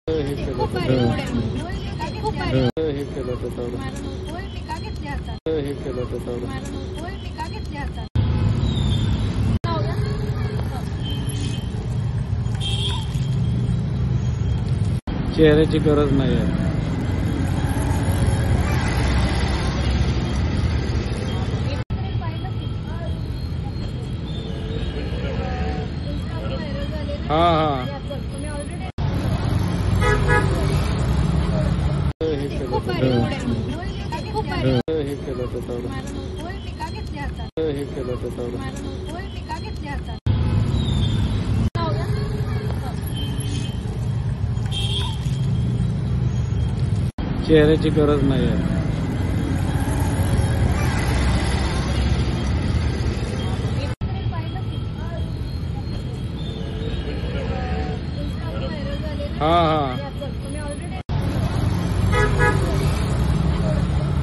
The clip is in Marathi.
हे केलं खूप भारी मूड आहे. खूप भारी. हे केलं त्याच्यावर मला नकोय, मी का घेतली हातात? हे केलं त्याच्यावर मला नकोय, मी का घेतली हातात? चेहऱ्याची गरज नाही आहे. हा हा हे केलं खूप भारी मूड आहे. खूप भारी. हे केलं त्याच्यावर मला नकोय, मी का घेतली हातात? हे केलं त्याच्यावर मला नकोय, मी का घेतली हातात? चेहऱ्याची गरज नाही आहे. हा हा